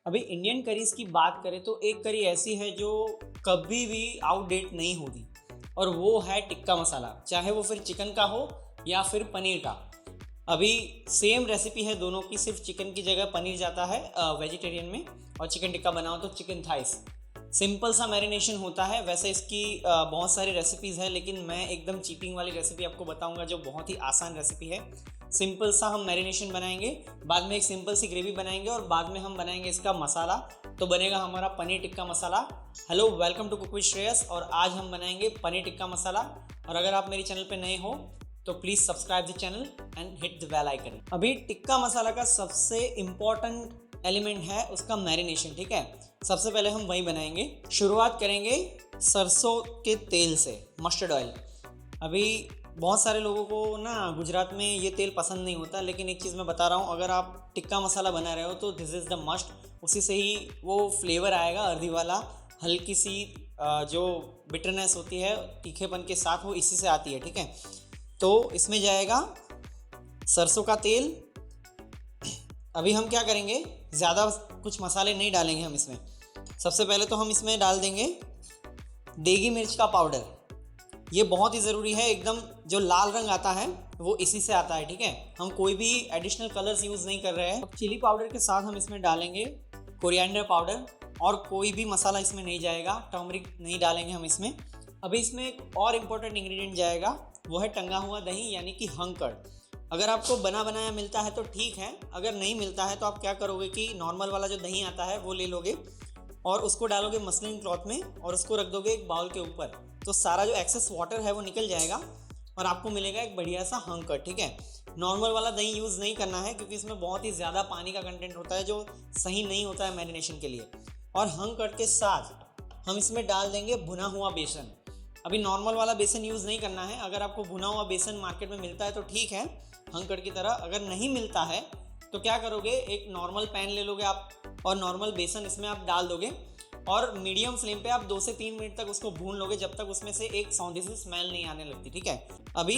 अभी Indian curries की बात करें तो एक करी ऐसी है जो कभी भी आउटडेट नहीं होती, और वो है टिक्का मसाला। चाहे वो फिर चिकन का हो या फिर पनीर का। अभी सेम रेसिपी है दोनों की, सिर्फ चिकन की जगह पनीर जाता है वेजिटेरियन में, और चिकन टिक्का बनाओ तो चिकन थाइस। सिंपल सा मैरिनेशन होता है। वैसे इसकी बहुत सारी रेसिपीज़ हैं, लेकिन मैं एकदम चीटिंग वाली रेसिपी आपको बताऊंगा जो बहुत ही आसान रेसिपी है। सिंपल सा हम मैरिनेशन बनाएंगे, बाद में एक सिंपल सी ग्रेवी बनाएंगे, और बाद में हम बनाएंगे इसका मसाला। तो बनेगा हमारा paneer tikka masala. Hello, welcome to cook with Shreyas, और आज हम बनाएंगे पनीर टिक्का मसाला। और अगर आप मेरे चैनल पे नए हो तो please subscribe the channel and hit the bell icon. अभी टिक्का मसाला का सबसे इम्पॉर्टेंट एलिमेंट है उसका मैरिनेशन, ठीक है। सबसे पहले हम वही बनाएंगे। शुरुआत करेंगे सरसों के तेल से, मस्टर्ड ऑयल। अभी बहुत सारे लोगों को ना गुजरात में ये तेल पसंद नहीं होता, लेकिन एक चीज़ मैं बता रहा हूँ, अगर आप टिक्का मसाला बना रहे हो तो दिस इज़ द मस्ट। उसी से ही वो फ्लेवर आएगा अर्दी वाला, हल्की सी जो बिटरनेस होती है तीखेपन के साथ, वो इसी से आती है, ठीक है। तो इसमें जाएगा सरसों का तेल। अभी हम क्या करेंगे, ज़्यादा कुछ मसाले नहीं डालेंगे हम इसमें। सबसे पहले तो हम इसमें डाल देंगे देगी मिर्च का पाउडर। ये बहुत ही ज़रूरी है, एकदम जो लाल रंग आता है वो इसी से आता है, ठीक है। हम कोई भी एडिशनल कलर्स यूज़ नहीं कर रहे हैं। अब चिली पाउडर के साथ हम इसमें डालेंगे कोरिएंडर पाउडर, और कोई भी मसाला इसमें नहीं जाएगा, टर्मरिक नहीं डालेंगे हम इसमें। अभी इसमें एक और इम्पोर्टेंट इंग्रेडिएंट जाएगा, वो है टंगा हुआ दही, यानी कि हंकड़। अगर आपको बना बनाया मिलता है तो ठीक है, अगर नहीं मिलता है तो आप क्या करोगे कि नॉर्मल वाला जो दही आता है वो ले लोगे, और उसको डालोगे मसलिन क्लॉथ में, और उसको रख दोगे एक बाउल के ऊपर। तो सारा जो एक्सेस वाटर है वो निकल जाएगा, और आपको मिलेगा एक बढ़िया सा हंकड़, ठीक है। नॉर्मल वाला दही यूज़ नहीं करना है, क्योंकि इसमें बहुत ही ज़्यादा पानी का कंटेंट होता है जो सही नहीं होता है मैरिनेशन के लिए। और हंकड़ के साथ हम इसमें डाल देंगे भुना हुआ बेसन। अभी नॉर्मल वाला बेसन यूज़ नहीं करना है। अगर आपको भुना हुआ बेसन मार्केट में मिलता है तो ठीक है, हंकड़ की तरह। अगर नहीं मिलता है तो क्या करोगे, एक नॉर्मल पैन ले लोगे आप, और नॉर्मल बेसन इसमें आप डाल दोगे, और मीडियम फ्लेम पे आप 2 से 3 मिनट तक उसको भून लोगे, जब तक उसमें से एक सौंधी सी स्मेल नहीं आने लगती, ठीक है। अभी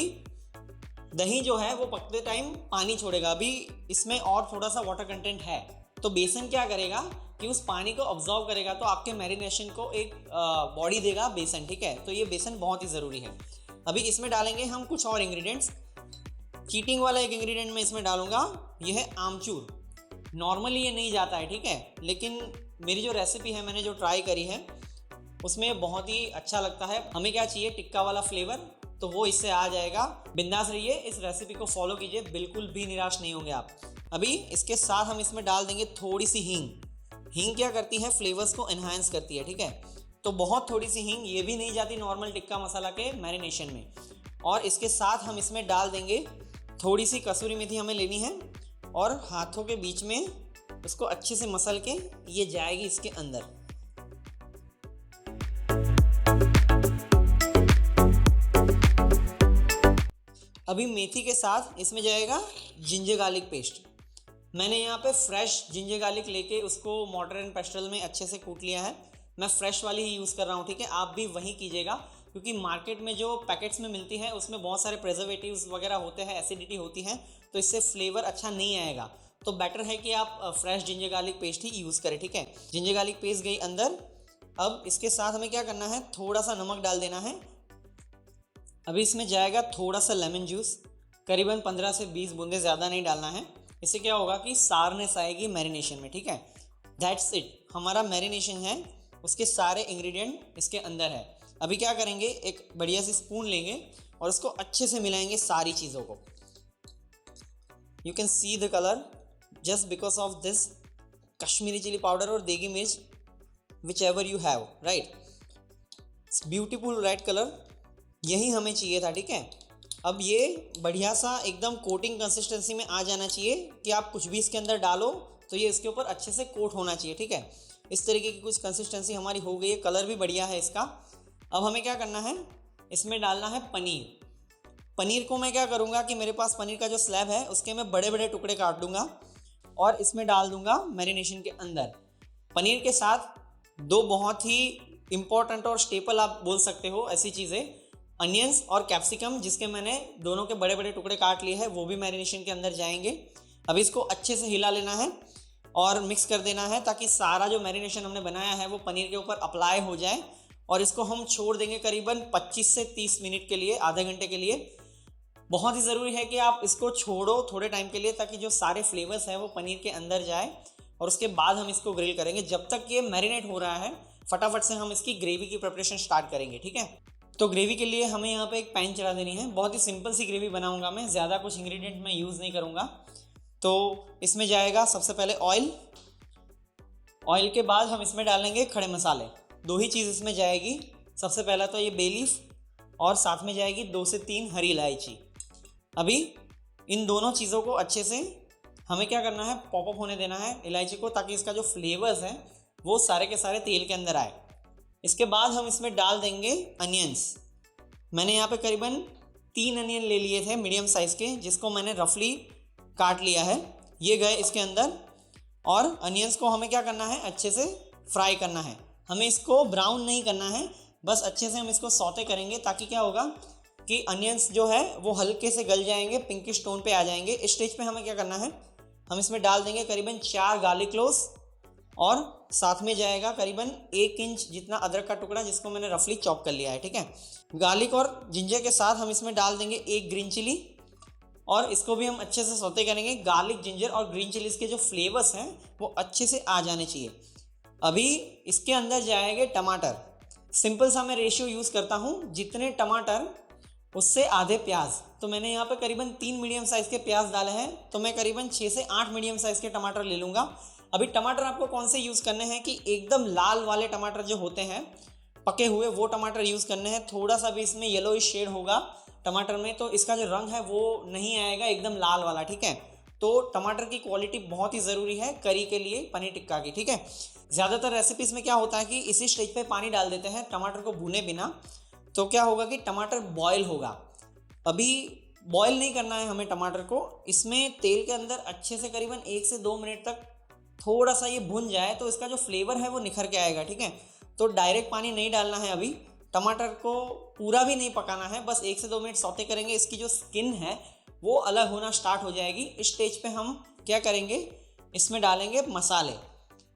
दही जो है वो पकते टाइम पानी छोड़ेगा। अभी इसमें और थोड़ा सा वाटर कंटेंट है, तो बेसन क्या करेगा कि उस पानी को ऑब्जॉर्व करेगा, तो आपके मैरिनेशन को एक बॉडी देगा बेसन, ठीक है। तो ये बेसन बहुत ही ज़रूरी है। अभी इसमें डालेंगे हम कुछ और इंग्रेडिएंट्स। चीटिंग वाला एक इंग्रेडिएंट मैं इसमें डालूंगा, ये है आमचूर। नॉर्मली ये नहीं जाता है, ठीक है, लेकिन मेरी जो रेसिपी है, मैंने जो ट्राई करी है, उसमें बहुत ही अच्छा लगता है। हमें क्या चाहिए, टिक्का वाला फ्लेवर, तो वो इससे आ जाएगा। बिंदास रहिए, इस रेसिपी को फॉलो कीजिए, बिल्कुल भी निराश नहीं होंगे आप। अभी इसके साथ हम इसमें डाल देंगे थोड़ी सी हींग। हींग क्या करती है, फ्लेवर्स को एनहांस करती है, ठीक है। तो बहुत थोड़ी सी हींग, ये भी नहीं जाती नॉर्मल टिक्का मसाला के मैरिनेशन में। और इसके साथ हम इसमें डाल देंगे थोड़ी सी कसूरी मेथी, हमें लेनी है, और हाथों के बीच में उसको अच्छे से मसल के ये जाएगी इसके अंदर। अभी मेथी के साथ इसमें जाएगा जिंजर गार्लिक पेस्ट। मैंने यहाँ पे फ्रेश जिंजर गार्लिक लेके उसको मॉर्टर एंड पेस्टल में अच्छे से कूट लिया है। मैं फ्रेश वाली ही यूज़ कर रहा हूँ, ठीक है। आप भी वही कीजिएगा, क्योंकि मार्केट में जो पैकेट्स में मिलती है उसमें बहुत सारे प्रिजर्वेटिव्स वगैरह होते हैं, एसिडिटी होती है, तो इससे फ्लेवर अच्छा नहीं आएगा। तो बेटर है कि आप फ्रेश जिंजर गार्लिक पेस्ट ही यूज़ करें, ठीक है। जिंजर गार्लिक पेस्ट गई अंदर। अब इसके साथ हमें क्या करना है, थोड़ा सा नमक डाल देना है। अभी इसमें जाएगा थोड़ा सा लेमन जूस, करीबन 15 से 20 बूंदे, ज़्यादा नहीं डालना है। इससे क्या होगा कि सारनेस आएगी मैरिनेशन में, ठीक है। दैट्स इट, हमारा मैरिनेशन है, उसके सारे इंग्रेडिएंट इसके अंदर है। अभी क्या करेंगे, एक बढ़िया सी स्पून लेंगे और उसको अच्छे से मिलाएंगे सारी चीज़ों को। You can see the colour just because of this Kashmiri chilli powder और देगी मिर्च, whichever you have, right. It's beautiful red colour, यही हमें चाहिए था, ठीक है। अब ये बढ़िया सा एकदम कोटिंग कंसिस्टेंसी में आ जाना चाहिए, कि आप कुछ भी इसके अंदर डालो तो ये इसके ऊपर अच्छे से कोट होना चाहिए, ठीक है। इस तरीके की कुछ कंसिस्टेंसी हमारी हो गई है, कलर भी बढ़िया है इसका। अब हमें क्या करना है, इसमें डालना है पनीर। पनीर को मैं क्या करूँगा कि मेरे पास पनीर का जो स्लैब है उसके मैं बड़े बड़े टुकड़े काट दूँगा, और इसमें डाल दूँगा मैरिनेशन के अंदर। पनीर के साथ 2 बहुत ही इम्पॉर्टेंट और स्टेपल आप बोल सकते हो ऐसी चीज़ें, अनियंस और कैप्सिकम, जिसके मैंने दोनों के बड़े बड़े टुकड़े काट लिए हैं, वो भी मैरिनेशन के अंदर जाएंगे। अब इसको अच्छे से हिला लेना है। और मिक्स कर देना है ताकि सारा जो मैरिनेशन हमने बनाया है वो पनीर के ऊपर अप्लाई हो जाए। और इसको हम छोड़ देंगे करीबन 25 से 30 मिनट के लिए, आधे घंटे के लिए। बहुत ही ज़रूरी है कि आप इसको छोड़ो थोड़े टाइम के लिए ताकि जो सारे फ्लेवर्स हैं वो पनीर के अंदर जाए, और उसके बाद हम इसको ग्रिल करेंगे। जब तक ये मैरिनेट हो रहा है फटाफट से हम इसकी ग्रेवी की प्रिपरेशन स्टार्ट करेंगे, ठीक है। तो ग्रेवी के लिए हमें यहाँ पे एक पैन चढ़ा देनी है। बहुत ही सिंपल सी ग्रेवी बनाऊंगा मैं, ज़्यादा कुछ इंग्रेडिएंट मैं यूज़ नहीं करूँगा। तो इसमें जाएगा सबसे पहले ऑयल। ऑयल के बाद हम इसमें डालेंगे खड़े मसाले। दो ही चीज़ इसमें जाएगी। सबसे पहला तो ये बे लीफ, और साथ में जाएगी 2 से 3 हरी इलायची। अभी इन दोनों चीज़ों को अच्छे से हमें क्या करना है, पॉप अप होने देना है इलायची को, ताकि इसका जो फ्लेवर्स है वो सारे के सारे तेल के अंदर आए। इसके बाद हम इसमें डाल देंगे अनियंस। मैंने यहाँ पे करीबन 3 अनियन ले लिए थे मीडियम साइज़ के, जिसको मैंने रफली काट लिया है। ये गए इसके अंदर, और अनियंस को हमें क्या करना है, अच्छे से फ्राई करना है। हमें इसको ब्राउन नहीं करना है, बस अच्छे से हम इसको सौते करेंगे ताकि क्या होगा कि अनियंस जो है वो हल्के से गल जाएंगे, पिंकिश टोन पे आ जाएंगे। इस स्टेज पे हमें क्या करना है, हम इसमें डाल देंगे करीबन 4 गार्लिक क्लोव्स, और साथ में जाएगा करीबन 1 इंच जितना अदरक का टुकड़ा, जिसको मैंने रफली चॉप कर लिया है, ठीक है। गार्लिक और जिंजर के साथ हम इसमें डाल देंगे 1 ग्रीन चिली, और इसको भी हम अच्छे से सौते करेंगे। गार्लिक, जिंजर और ग्रीन चिलीज़ के जो फ्लेवर्स हैं वो अच्छे से आ जाने चाहिए। अभी इसके अंदर जाएंगे टमाटर। सिंपल सा मैं रेशियो यूज़ करता हूँ, जितने टमाटर उससे आधे प्याज। तो मैंने यहाँ पे करीबन 3 मीडियम साइज़ के प्याज डाले हैं, तो मैं करीबन 6 से 8 मीडियम साइज़ के टमाटर ले लूँगा। अभी टमाटर आपको कौन से यूज़ करने हैं कि एकदम लाल वाले टमाटर जो होते हैं पके हुए, वो टमाटर यूज़ करने हैं। थोड़ा सा भी इसमें येलोइश शेड होगा टमाटर में तो इसका जो रंग है वो नहीं आएगा एकदम लाल वाला, ठीक है। तो टमाटर की क्वालिटी बहुत ही ज़रूरी है करी के लिए, पनीर टिक्का की, ठीक है। ज़्यादातर रेसिपीज़ में क्या होता है कि इसी स्टेज पे पानी डाल देते हैं टमाटर को भूने बिना, तो क्या होगा कि टमाटर बॉयल होगा। अभी बॉयल नहीं करना है हमें टमाटर को, इसमें तेल के अंदर अच्छे से करीबन 1 से 2 मिनट तक थोड़ा सा ये भुन जाए तो इसका जो फ्लेवर है वो निखर के आएगा, ठीक है। तो डायरेक्ट पानी नहीं डालना है, अभी टमाटर को पूरा भी नहीं पकाना है, बस 1 से 2 मिनट सौते करेंगे। इसकी जो स्किन है वो अलग होना स्टार्ट हो जाएगी। इस स्टेज पे हम क्या करेंगे, इसमें डालेंगे मसाले।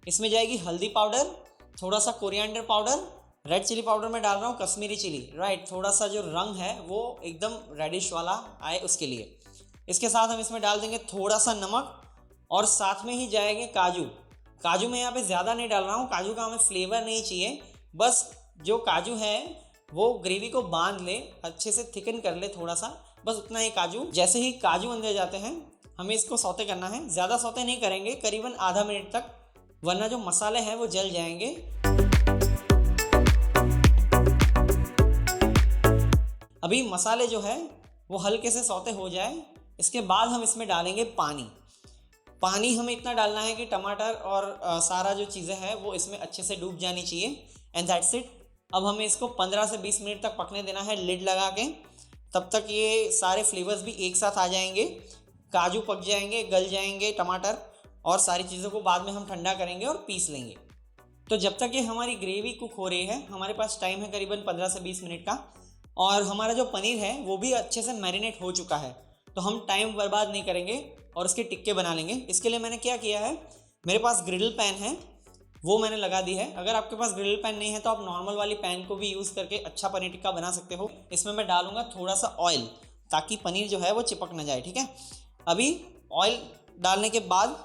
इसमें जाएगी हल्दी पाउडर, थोड़ा सा coriander powder, red chilli powder में डाल रहा हूँ, कश्मीरी चिली, राइट, थोड़ा सा जो रंग है वो एकदम रेडिश वाला आए उसके लिए। इसके साथ हम इसमें डाल देंगे थोड़ा सा नमक, और साथ में ही जाएंगे काजू। काजू मैं यहाँ पे ज़्यादा नहीं डाल रहा हूँ, काजू का हमें फ्लेवर नहीं चाहिए, बस जो काजू है वो ग्रेवी को बांध ले, अच्छे से थिकन कर ले थोड़ा सा, बस उतना ही काजू। जैसे ही काजू अंदर जाते हैं हमें इसको सौते करना है, ज़्यादा सौते नहीं करेंगे, करीबन आधा मिनट तक, वरना जो मसाले हैं वो जल जाएंगे। अभी मसाले जो है वो हल्के से सौते हो जाए, इसके बाद हम इसमें डालेंगे पानी। पानी हमें इतना डालना है कि टमाटर और सारा जो चीज़ें हैं वो इसमें अच्छे से डूब जानी चाहिए, एंड दैट्स इट। अब हमें इसको 15 से 20 मिनट तक पकने देना है लिड लगा के। तब तक ये सारे फ्लेवर्स भी एक साथ आ जाएंगे, काजू पक जाएंगे, गल जाएंगे टमाटर, और सारी चीज़ों को बाद में हम ठंडा करेंगे और पीस लेंगे। तो जब तक ये हमारी ग्रेवी कुक हो रही है, हमारे पास टाइम है करीबन 15 से 20 मिनट का, और हमारा जो पनीर है वो भी अच्छे से मैरिनेट हो चुका है। तो हम टाइम बर्बाद नहीं करेंगे और उसके टिक्के बना लेंगे। इसके लिए मैंने क्या किया है, मेरे पास ग्रिल पैन है, वो मैंने लगा दी है। अगर आपके पास ग्रिल पैन नहीं है तो आप नॉर्मल वाली पैन को भी यूज़ करके अच्छा पनीर टिक्का बना सकते हो। इसमें मैं डालूंगा थोड़ा सा ऑयल, ताकि पनीर जो है वो चिपक ना जाए, ठीक है। अभी ऑयल डालने के बाद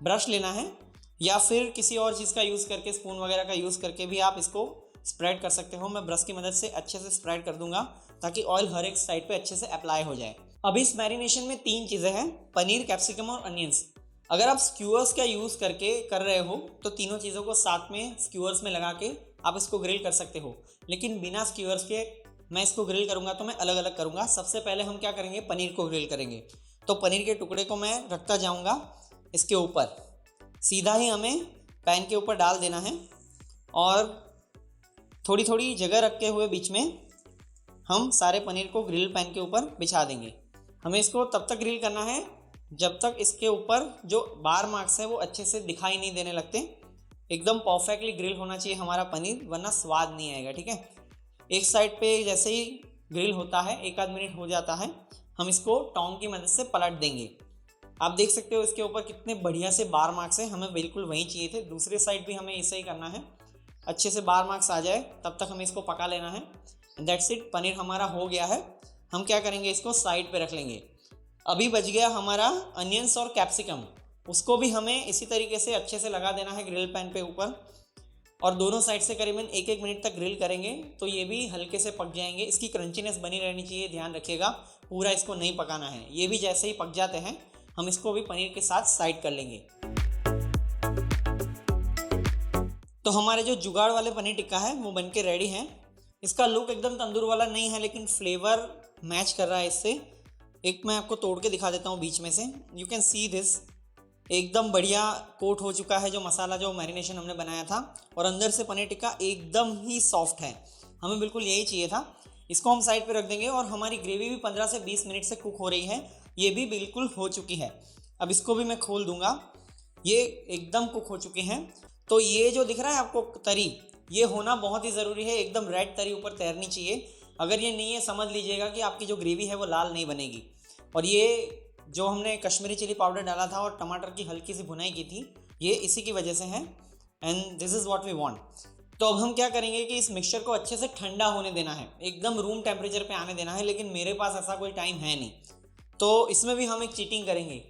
ब्रश लेना है, या फिर किसी और चीज़ का यूज़ करके, स्पून वगैरह का यूज़ करके भी आप इसको स्प्रेड कर सकते हो। मैं ब्रश की मदद से अच्छे से स्प्रेड कर दूंगा ताकि ऑयल हर एक साइड पे अच्छे से अप्लाई हो जाए। अब इस मैरिनेशन में 3 चीज़ें हैं, पनीर, कैप्सिकम और अनियंस। अगर आप स्क्यूअर्स का यूज़ करके कर रहे हो तो तीनों चीज़ों को साथ में स्क्यूअर्स में लगा के आप इसको ग्रिल कर सकते हो, लेकिन बिना स्क्यूअर्स के मैं इसको ग्रिल करूँगा तो मैं अलग अलग करूँगा। सबसे पहले हम क्या करेंगे, पनीर को ग्रिल करेंगे। तो पनीर के टुकड़े को मैं रखता जाऊँगा इसके ऊपर, सीधा ही हमें पैन के ऊपर डाल देना है, और थोड़ी थोड़ी जगह रखे हुए बीच में हम सारे पनीर को ग्रिल पैन के ऊपर बिछा देंगे। हमें इसको तब तक ग्रिल करना है जब तक इसके ऊपर जो बार मार्क्स है वो अच्छे से दिखाई नहीं देने लगते। एकदम परफेक्टली ग्रिल होना चाहिए हमारा पनीर, वरना स्वाद नहीं आएगा, ठीक है। एक साइड पे जैसे ही ग्रिल होता है, 1 आध मिनट हो जाता है, हम इसको टोंग की मदद से पलट देंगे। आप देख सकते हो इसके ऊपर कितने बढ़िया से बार मार्क्स हैं, हमें बिल्कुल वही चाहिए थे। दूसरे साइड भी हमें ऐसे ही करना है, अच्छे से बार मार्क्स आ जाए तब तक हमें इसको पका लेना है। दैट्स इट, पनीर हमारा हो गया है। हम क्या करेंगे, इसको साइड पे रख लेंगे। अभी बच गया हमारा अनियंस और कैप्सिकम, उसको भी हमें इसी तरीके से अच्छे से लगा देना है ग्रिल पैन पे ऊपर, और दोनों साइड से करीबन 1-1 मिनट तक ग्रिल करेंगे तो ये भी हल्के से पक जाएंगे। इसकी क्रंचीनेस बनी रहनी चाहिए, ध्यान रखिएगा, पूरा इसको नहीं पकाना है। ये भी जैसे ही पक जाते हैं हम इसको भी पनीर के साथ साइड कर लेंगे। तो हमारे जो जुगाड़ वाले पनीर टिक्का है वो बन के रेडी है। इसका लुक एकदम तंदूर वाला नहीं है, लेकिन फ्लेवर मैच कर रहा है इससे। एक मैं आपको तोड़ के दिखा देता हूँ बीच में से, यू कैन सी दिस। एकदम बढ़िया कोट हो चुका है जो मसाला, जो मैरिनेशन हमने बनाया था, और अंदर से पनीर टिक्का एकदम ही सॉफ्ट है। हमें बिल्कुल यही चाहिए था। इसको हम साइड पे रख देंगे, और हमारी ग्रेवी भी 15 से 20 मिनट से कुक हो रही है, ये भी बिल्कुल हो चुकी है। अब इसको भी मैं खोल दूंगा, ये एकदम कुक हो चुके हैं। तो ये जो दिख रहा है आपको तरी, ये होना बहुत ही ज़रूरी है, एकदम रेड तरी ऊपर तैरनी चाहिए। अगर ये नहीं है, समझ लीजिएगा कि आपकी जो ग्रेवी है वो लाल नहीं बनेगी। और ये जो हमने कश्मीरी चिली पाउडर डाला था और टमाटर की हल्की सी भुनाई की थी, ये इसी की वजह से है, and this is what we want. तो अब हम क्या करेंगे कि इस मिक्सचर को अच्छे से ठंडा होने देना है, एकदम रूम टेम्परेचर पे आने देना है, लेकिन मेरे पास ऐसा कोई टाइम है नहीं। तो इसमें भी हम एक चीटिंग करेंगे।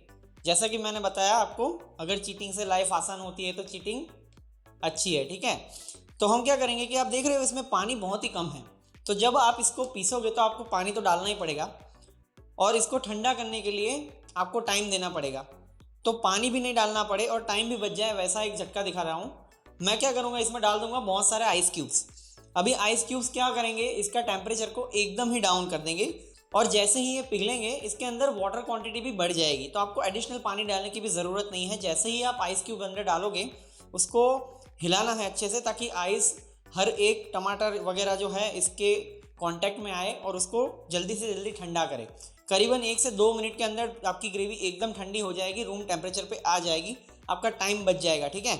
जैसा कि मैंने बताया आपको, अगर चीटिंग से लाइफ आसान होती है तो चीटिंग अच्छी है, ठीक है। तो हम क्या करेंगे कि आप देख रहे हो इसमें पानी बहुत ही कम है, तो जब आप इसको पीसोगे तो आपको पानी तो डालना ही पड़ेगा, और इसको ठंडा करने के लिए आपको टाइम देना पड़ेगा। तो पानी भी नहीं डालना पड़े और टाइम भी बच जाए, वैसा एक झटका दिखा रहा हूँ। मैं क्या करूँगा, इसमें डाल दूंगा बहुत सारे आइस क्यूब्स। अभी आइस क्यूब्स क्या करेंगे, इसका टेम्परेचर को एकदम ही डाउन कर देंगे, और जैसे ही ये पिघलेंगे इसके अंदर वाटर क्वांटिटी भी बढ़ जाएगी, तो आपको एडिशनल पानी डालने की भी ज़रूरत नहीं है। जैसे ही आप आइस क्यूब अंदर डालोगे, उसको हिलाना है अच्छे से, ताकि आइस हर एक टमाटर वगैरह जो है इसके कांटेक्ट में आए और उसको जल्दी से जल्दी ठंडा करे। करीबन 1 से 2 मिनट के अंदर आपकी ग्रेवी एकदम ठंडी हो जाएगी, रूम टेम्परेचर पे आ जाएगी, आपका टाइम बच जाएगा, ठीक है।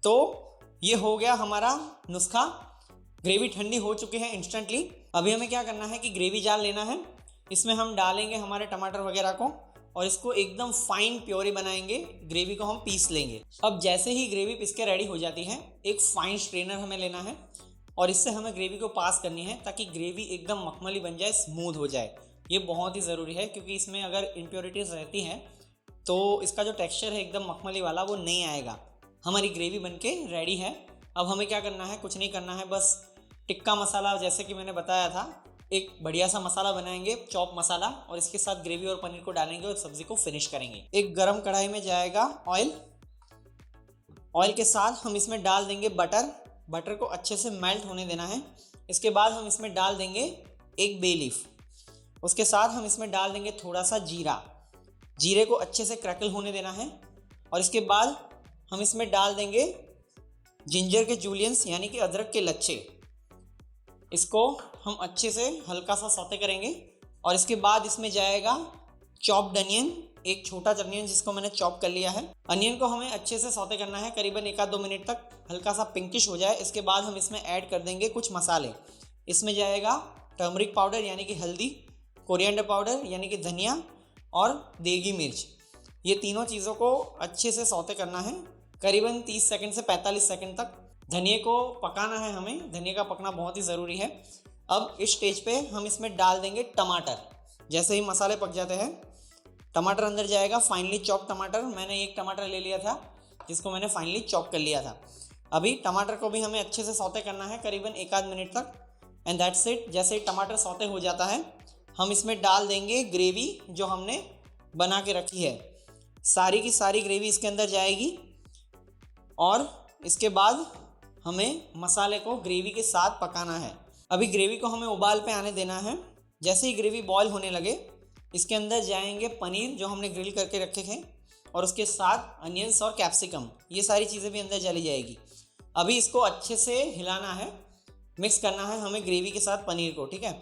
तो ये हो गया हमारा नुस्खा, ग्रेवी ठंडी हो चुकी है इंस्टेंटली। अभी हमें क्या करना है कि ग्रेवी जार लेना है, इसमें हम डालेंगे हमारे टमाटर वगैरह को, और इसको एकदम फाइन प्योरी बनाएंगे, ग्रेवी को हम पीस लेंगे। अब जैसे ही ग्रेवी पीस के रेडी हो जाती है, एक फाइन स्ट्रेनर हमें लेना है, और इससे हमें ग्रेवी को पास करनी है, ताकि ग्रेवी एकदम मखमली बन जाए, स्मूथ हो जाए। ये बहुत ही ज़रूरी है, क्योंकि इसमें अगर इम्प्योरिटीज़ रहती हैं तो इसका जो टेक्सचर है एकदम मखमली वाला वो नहीं आएगा। हमारी ग्रेवी बनके रेडी है। अब हमें क्या करना है, कुछ नहीं करना है, बस टिक्का मसाला, जैसे कि मैंने बताया था, एक बढ़िया सा मसाला बनाएंगे, चॉप मसाला, और इसके साथ ग्रेवी और पनीर को डालेंगे और सब्जी को फिनिश करेंगे। एक गरम कढ़ाई में जाएगा ऑयल, ऑयल के साथ हम इसमें डाल देंगे बटर को अच्छे से मेल्ट होने देना है। इसके बाद हम इसमें डाल देंगे एक बे लीफ, उसके साथ हम इसमें डाल देंगे थोड़ा सा जीरे को अच्छे से क्रैकल होने देना है, और इसके बाद हम इसमें डाल देंगे जिंजर के जूलियंस, यानी कि अदरक के लच्छे। इसको हम अच्छे से हल्का सा सौते करेंगे, और इसके बाद इसमें जाएगा चॉप्ड अनियन, एक छोटा अनियन जिसको मैंने चॉप कर लिया है। अनियन को हमें अच्छे से सौते करना है, करीबन 1-2 मिनट तक, हल्का सा पिंकिश हो जाए। इसके बाद हम इसमें ऐड कर देंगे कुछ मसाले। इसमें जाएगा टर्मरिक पाउडर यानी कि हल्दी, कोरिएंडर पाउडर यानी कि धनिया, और देगी मिर्च। ये तीनों चीज़ों को अच्छे से सौते करना है, करीबन 30 सेकंड से 45 सेकंड तक। धनिया को पकाना है हमें, धनिया का पकना बहुत ही ज़रूरी है। अब इस स्टेज पे हम इसमें डाल देंगे टमाटर। जैसे ही मसाले पक जाते हैं, टमाटर अंदर जाएगा, फाइनली चॉप टमाटर। मैंने एक टमाटर ले लिया था जिसको मैंने फाइनली चॉप कर लिया था। अभी टमाटर को भी हमें अच्छे से सौते करना है, करीबन 1-8 मिनट तक, एंड दैट्स इट। जैसे ही टमाटर सौते हो जाता है, हम इसमें डाल देंगे ग्रेवी जो हमने बना के रखी है। सारी की सारी ग्रेवी इसके अंदर जाएगी, और इसके बाद हमें मसाले को ग्रेवी के साथ पकाना है। अभी ग्रेवी को हमें उबाल पे आने देना है। जैसे ही ग्रेवी बॉयल होने लगे, इसके अंदर जाएंगे पनीर जो हमने ग्रिल करके रखे थे, और उसके साथ अनियंस और कैप्सिकम, ये सारी चीज़ें भी अंदर चली जाएगी। अभी इसको अच्छे से हिलाना है, मिक्स करना है हमें ग्रेवी के साथ पनीर को, ठीक है।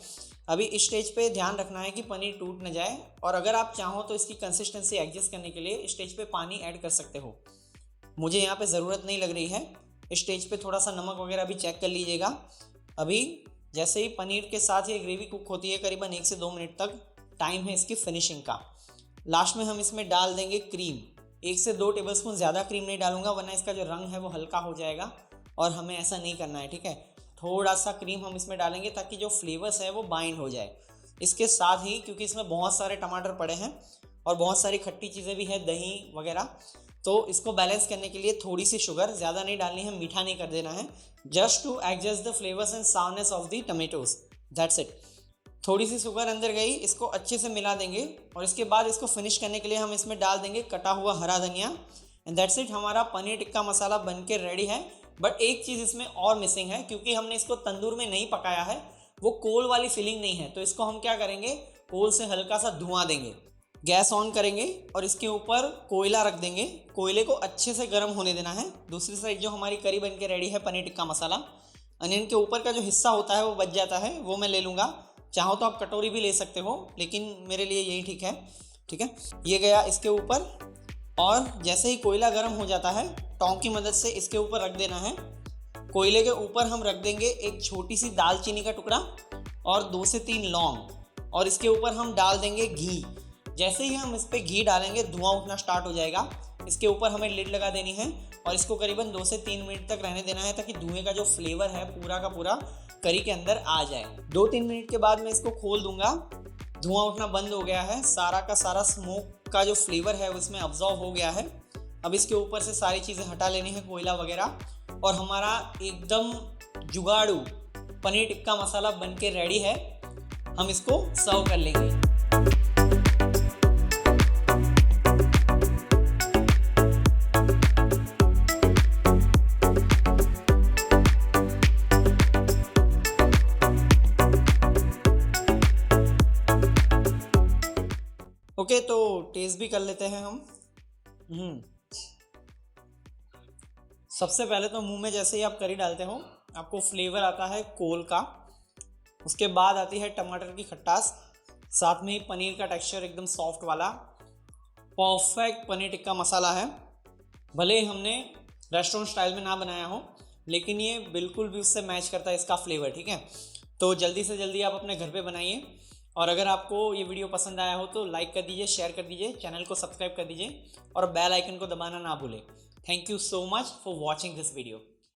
अभी इस स्टेज पे ध्यान रखना है कि पनीर टूट न जाए, और अगर आप चाहो तो इसकी कंसिस्टेंसी एडजस्ट करने के लिए इस स्टेज पे पानी ऐड कर सकते हो। मुझे यहाँ पे ज़रूरत नहीं लग रही है। इस स्टेज पे थोड़ा सा नमक वगैरह भी चेक कर लीजिएगा। अभी जैसे ही पनीर के साथ ये ग्रेवी कुक होती है, करीबन 1 से 2 मिनट तक टाइम है इसकी फिनिशिंग का। लास्ट में हम इसमें डाल देंगे क्रीम। 1 से 2 टेबलस्पून, ज़्यादा क्रीम नहीं डालूंगा वरना इसका जो रंग है वो हल्का हो जाएगा और हमें ऐसा नहीं करना है, ठीक है। थोड़ा सा क्रीम हम इसमें डालेंगे ताकि जो फ्लेवर्स है वो बाइंड हो जाए। इसके साथ ही क्योंकि इसमें बहुत सारे टमाटर पड़े हैं और बहुत सारी खट्टी चीज़ें भी हैं, दही वगैरह, तो इसको बैलेंस करने के लिए थोड़ी सी शुगर, ज़्यादा नहीं डालनी है, मीठा नहीं कर देना है, just to adjust the flavours and sourness of the tomatoes, that's it. थोड़ी सी शुगर अंदर गई, इसको अच्छे से मिला देंगे और इसके बाद इसको फिनिश करने के लिए हम इसमें डाल देंगे कटा हुआ हरा धनिया एंड दैट्स इट। हमारा पनीर टिक्का मसाला बन के रेडी है। बट एक चीज़ इसमें और मिसिंग है, क्योंकि हमने इसको तंदूर में नहीं पकाया है, वो कोल वाली फीलिंग नहीं है, तो इसको हम क्या करेंगे, कोल से हल्का सा धुआं देंगे, गैस ऑन करेंगे और इसके ऊपर कोयला रख देंगे। कोयले को अच्छे से गर्म होने देना है। दूसरी साइड जो हमारी करी बन के रेडी है पनीर टिक्का मसाला, अनियन के ऊपर का जो हिस्सा होता है वो बच जाता है, वो मैं ले लूँगा। चाहो तो आप कटोरी भी ले सकते हो, लेकिन मेरे लिए यही ठीक है, ठीक है। ये गया इसके ऊपर और जैसे ही कोयला गर्म हो जाता है टोंक की मदद से इसके ऊपर रख देना है। कोयले के ऊपर हम रख देंगे एक छोटी सी दालचीनी का टुकड़ा और 2 से 3 लौंग और इसके ऊपर हम डाल देंगे घी। जैसे ही हम इस पर घी डालेंगे धुआं उठना स्टार्ट हो जाएगा। इसके ऊपर हमें लिड लगा देनी है और इसको करीबन 2 से 3 मिनट तक रहने देना है ताकि धुएं का जो फ्लेवर है पूरा का पूरा करी के अंदर आ जाए। 2-3 मिनट के बाद मैं इसको खोल दूंगा। धुआं उठना बंद हो गया है, सारा का सारा स्मोक का जो फ्लेवर है उसमें अब्जॉर्व हो गया है। अब इसके ऊपर से सारी चीज़ें हटा लेनी है, कोयला वगैरह, और हमारा एकदम जुगाड़ू पनीर टिक्का मसाला बन के रेडी है। हम इसको सर्व कर लेंगे। ओके, तो टेस्ट भी कर लेते हैं हम। सबसे पहले तो मुंह में जैसे ही आप करी डालते हो आपको फ्लेवर आता है कोल का, उसके बाद आती है टमाटर की खटास, साथ में ही पनीर का टेक्सचर एकदम सॉफ्ट वाला। परफेक्ट पनीर टिक्का मसाला है। भले ही हमने रेस्टोरेंट स्टाइल में ना बनाया हो, लेकिन ये बिल्कुल भी उससे मैच करता है इसका फ्लेवर, ठीक है। तो जल्दी से जल्दी आप अपने घर पे बनाइए और अगर आपको ये वीडियो पसंद आया हो तो लाइक कर दीजिए, शेयर कर दीजिए, चैनल को सब्सक्राइब कर दीजिए और बेल आइकन को दबाना ना भूलें। Thank you so much for watching this video.